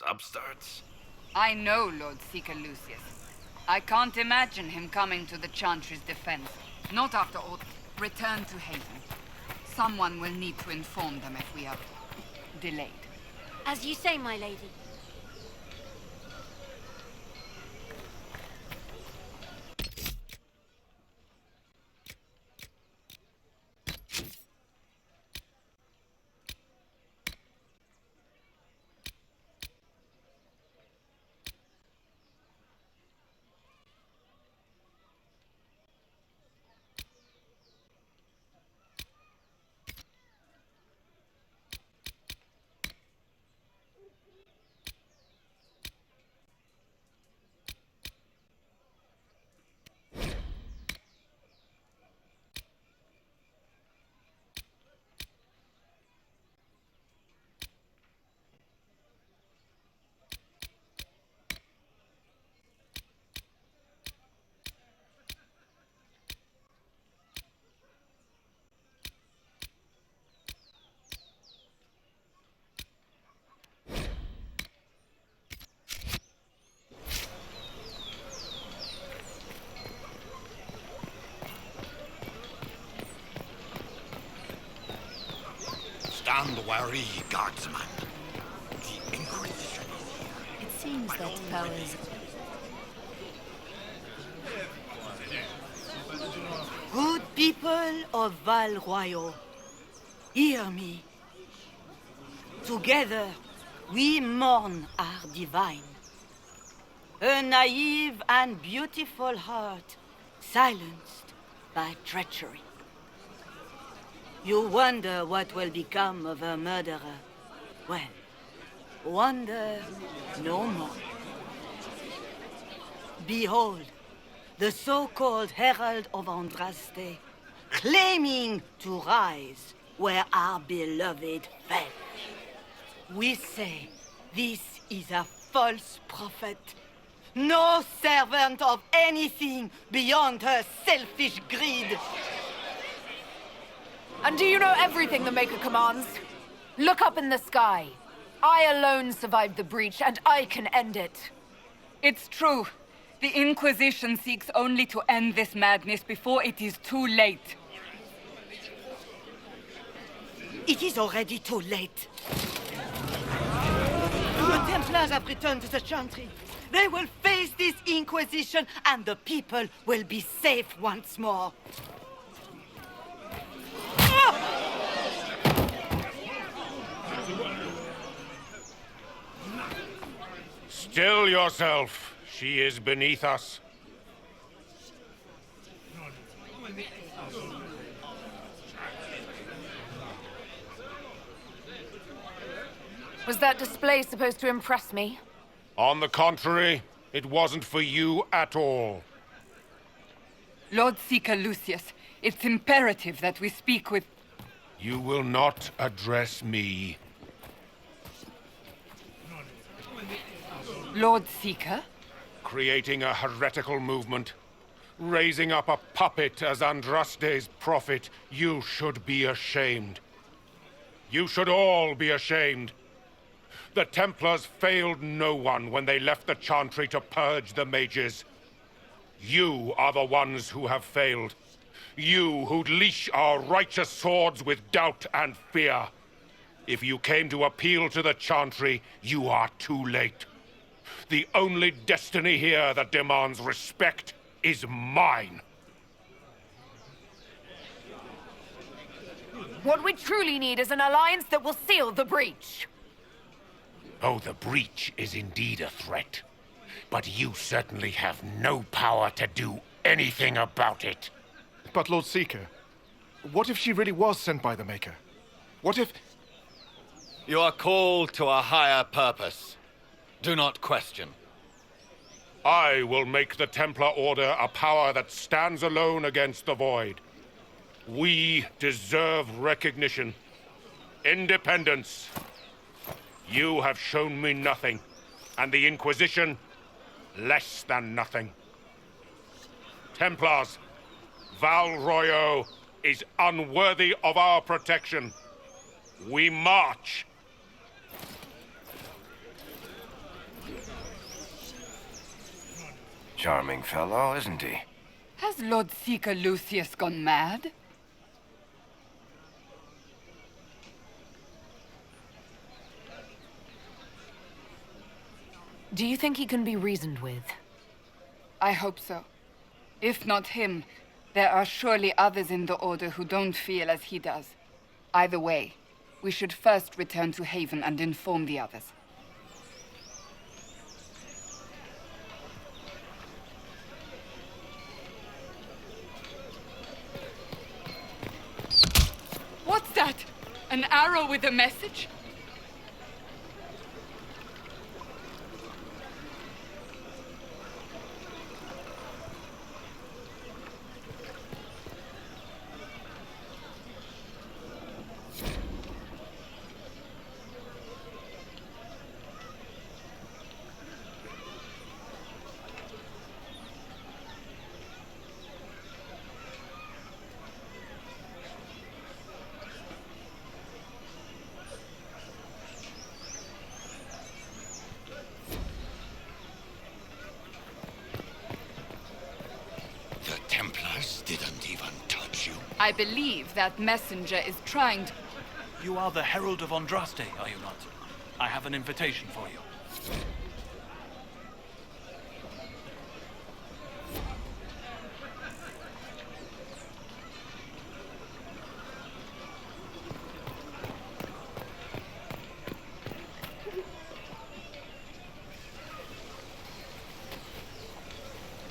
Upstarts? I know Lord Seeker Lucius. I can't imagine him coming to the Chantry's defense. Not after all. Return to Haven. Someone will need to inform them if we are delayed. As you say, my lady. Stand wary, guardsman. The Inquisition. It seems that powers... Good people of Val Royal, hear me. Together, we mourn our divine. A naive and beautiful heart, silenced by treachery. You wonder what will become of a murderer. Well, wonder no more. Behold, the so-called Herald of Andraste, claiming to rise where our beloved fell. We say this is a false prophet, no servant of anything beyond her selfish greed. And do you know everything the Maker commands? Look up in the sky. I alone survived the breach, and I can end it. It's true. The Inquisition seeks only to end this madness before it is too late. It is already too late. The Templars have returned to the Chantry. They will face this Inquisition, and the people will be safe once more. Still yourself. She is beneath us. Was that display supposed to impress me? On the contrary, it wasn't for you at all. Lord Seeker Lucius, it's imperative that we speak with... You will not address me. Lord Seeker? Creating a heretical movement. Raising up a puppet as Andraste's prophet. You should be ashamed. You should all be ashamed. The Templars failed no one when they left the Chantry to purge the mages. You are the ones who have failed. You who'd leash our righteous swords with doubt and fear. If you came to appeal to the Chantry, you are too late. The only destiny here that demands respect is mine. What we truly need is an alliance that will seal the breach. Oh, the breach is indeed a threat. But you certainly have no power to do anything about it. But Lord Seeker, what if she really was sent by the Maker? What if... You are called to a higher purpose. Do not question. I will make the Templar Order a power that stands alone against the Void. We deserve recognition. Independence. You have shown me nothing, and the Inquisition, less than nothing. Templars, Val Royeaux is unworthy of our protection. We march. Charming fellow, isn't he? Has Lord Seeker Lucius gone mad? Do you think he can be reasoned with? I hope so. If not him, there are surely others in the Order who don't feel as he does. Either way, we should first return to Haven and inform the others. What's that? An arrow with a message? The Templars didn't even touch you. I believe that messenger is trying to... You are the Herald of Andraste, are you not? I have an invitation for you.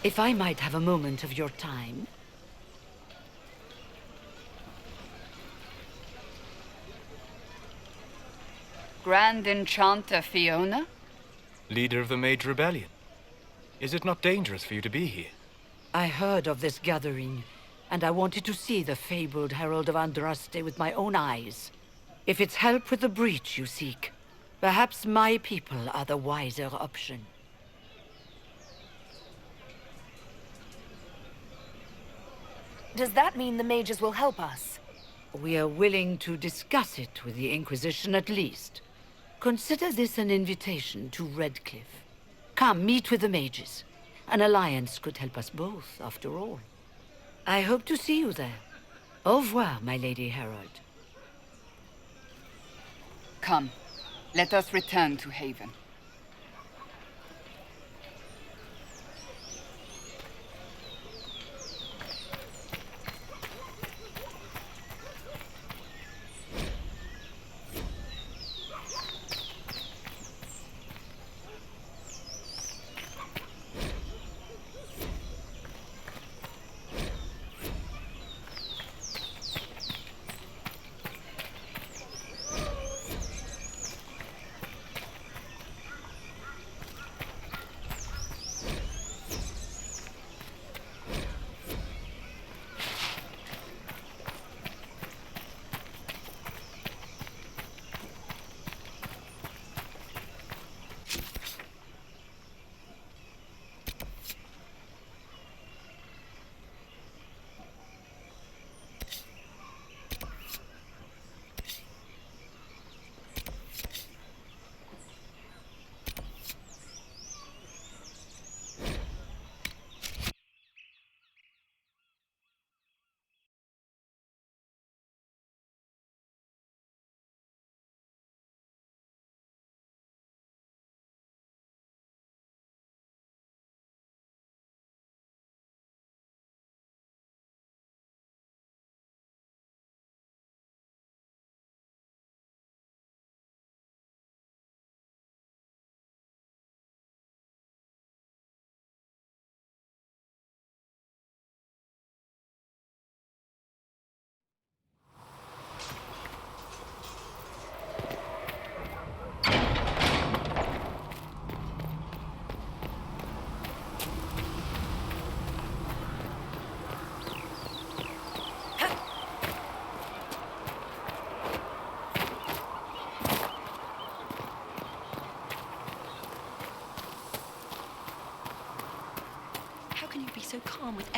If I might have a moment of your time. Grand Enchanter Fiona? Leader of the Mage Rebellion. Is it not dangerous for you to be here? I heard of this gathering, and I wanted to see the fabled Herald of Andraste with my own eyes. If it's help with the breach you seek, perhaps my people are the wiser option. Does that mean the mages will help us? We are willing to discuss it with the Inquisition at least. Consider this an invitation to Redcliffe. Come, meet with the mages. An alliance could help us both, after all. I hope to see you there. Au revoir, my Lady Herald. Come, let us return to Haven.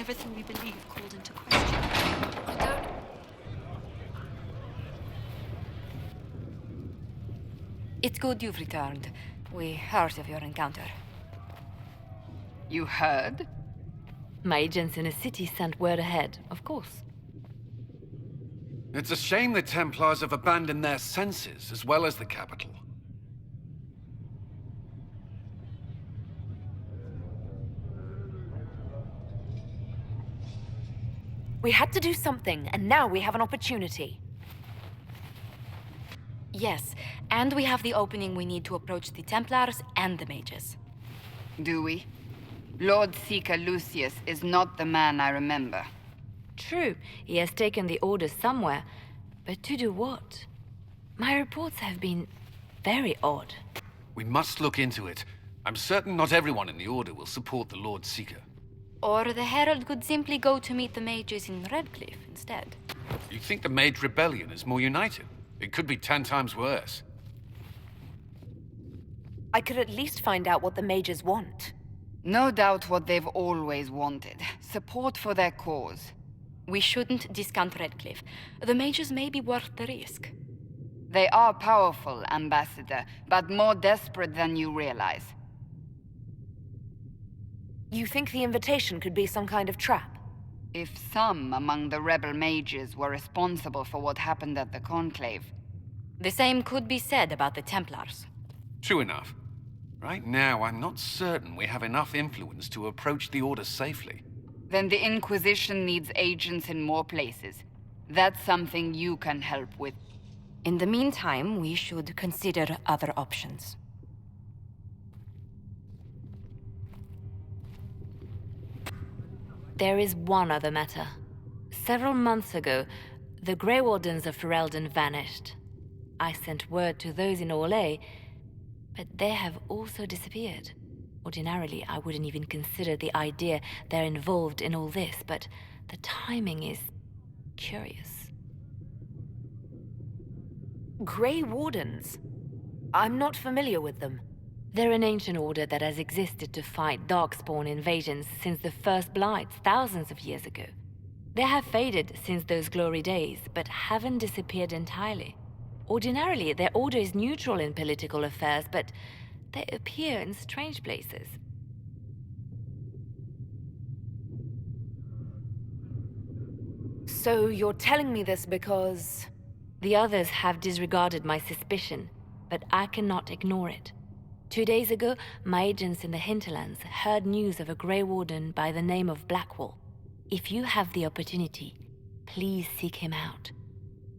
everything we believe called into question. I don't... It's good you've returned. We heard of your encounter. You heard? My agents in the city sent word ahead, of course. It's a shame the Templars have abandoned their senses, as well as the capital. We had to do something, and now we have an opportunity. Yes, and we have the opening we need to approach the Templars and the mages. Do we? Lord Seeker Lucius is not the man I remember. True, he has taken the orders somewhere, but to do what? My reports have been very odd. We must look into it. I'm certain not everyone in the Order will support the Lord Seeker. Or the Herald could simply go to meet the mages in Redcliffe instead. You think the Mage Rebellion is more united? It could be 10 times worse. I could at least find out what the mages want. No doubt what they've always wanted. Support for their cause. We shouldn't discount Redcliffe. The mages may be worth the risk. They are powerful, Ambassador, but more desperate than you realize. You think the invitation could be some kind of trap? If some among the rebel mages were responsible for what happened at the Conclave... The same could be said about the Templars. True enough. Right now, I'm not certain we have enough influence to approach the Order safely. Then the Inquisition needs agents in more places. That's something you can help with. In the meantime, we should consider other options. There is one other matter. Several months ago, the Grey Wardens of Ferelden vanished. I sent word to those in Orlais, but they have also disappeared. Ordinarily, I wouldn't even consider the idea they're involved in all this, but the timing is curious. Grey Wardens? I'm not familiar with them. They're an ancient order that has existed to fight Darkspawn invasions since the first Blights thousands of years ago. They have faded since those glory days, but haven't disappeared entirely. Ordinarily, their order is neutral in political affairs, but they appear in strange places. So you're telling me this because... The others have disregarded my suspicion, but I cannot ignore it. 2 days ago, my agents in the hinterlands heard news of a Grey Warden by the name of Blackwall. If you have the opportunity, please seek him out.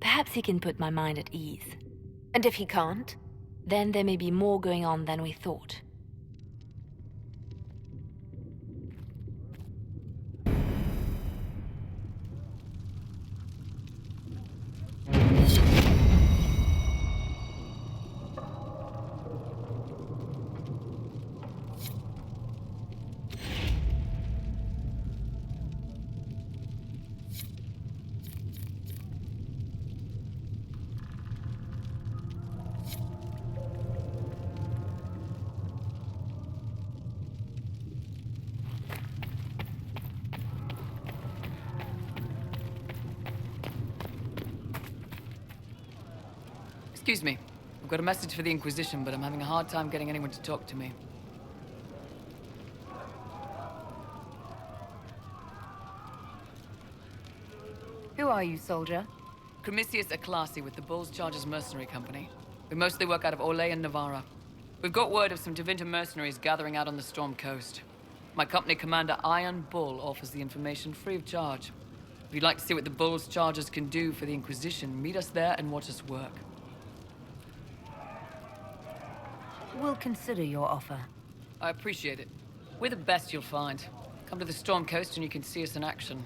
Perhaps he can put my mind at ease. And if he can't? Then there may be more going on than we thought. Excuse me. I've got a message for the Inquisition, but I'm having a hard time getting anyone to talk to me. Who are you, soldier? Cremisius Aclasi with the Bulls Chargers Mercenary Company. We mostly work out of Orlais and Navarra. We've got word of some Tevinter mercenaries gathering out on the Storm Coast. My company commander, Iron Bull, offers the information free of charge. If you'd like to see what the Bulls Chargers can do for the Inquisition, meet us there and watch us work. We'll consider your offer. I appreciate it. We're the best you'll find. Come to the Storm Coast and you can see us in action.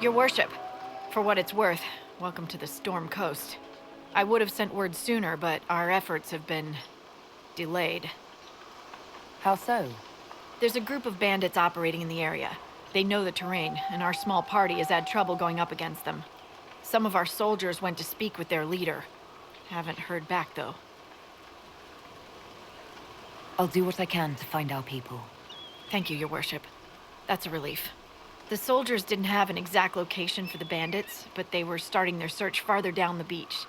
Your worship, for what it's worth, welcome to the Storm Coast. I would have sent word sooner, but our efforts have been delayed. How so? There's a group of bandits operating in the area. They know the terrain, and our small party has had trouble going up against them. Some of our soldiers went to speak with their leader. Haven't heard back, though. I'll do what I can to find our people. Thank you, Your Worship. That's a relief. The soldiers didn't have an exact location for the bandits, but they were starting their search farther down the beach.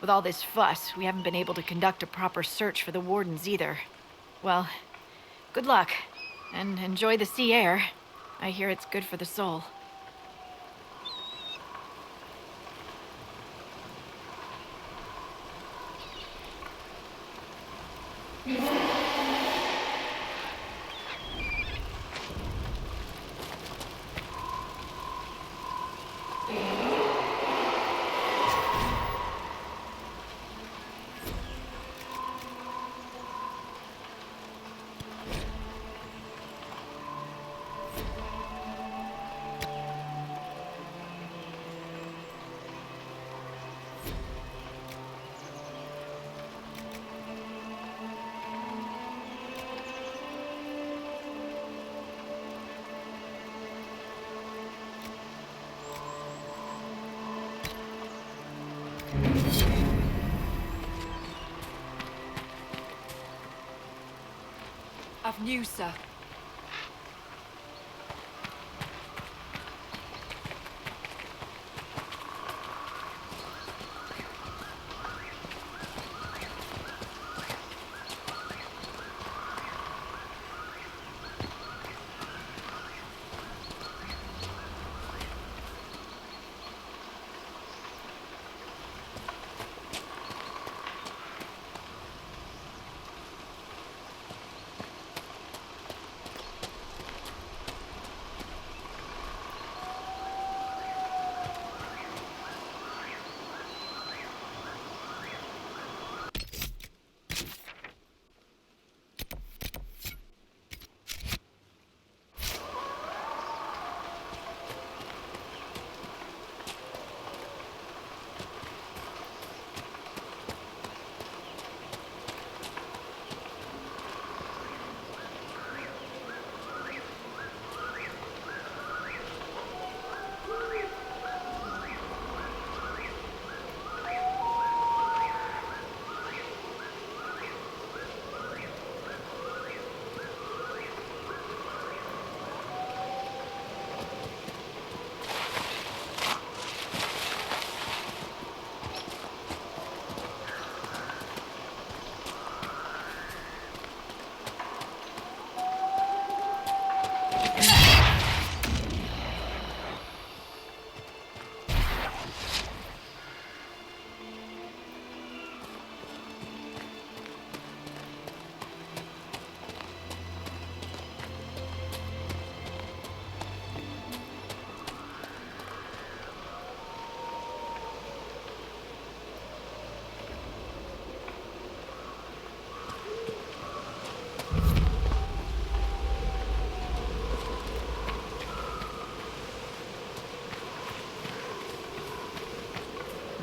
With all this fuss, we haven't been able to conduct a proper search for the wardens either. Well, good luck, and enjoy the sea air. I hear it's good for the soul. I've news, sir.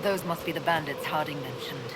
Those must be the bandits Harding mentioned.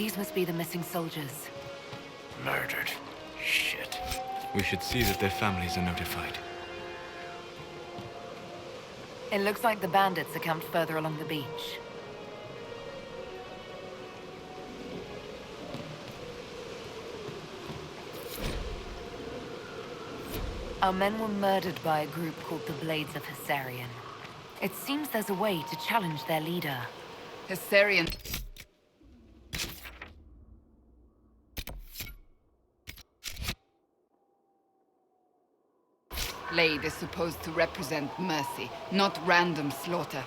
These must be the missing soldiers. Murdered. Shit. We should see that their families are notified. It looks like the bandits are camped further along the beach. Our men were murdered by a group called the Blades of Hessarian. It seems there's a way to challenge their leader. Hessarian. Blade is supposed to represent mercy, not random slaughter.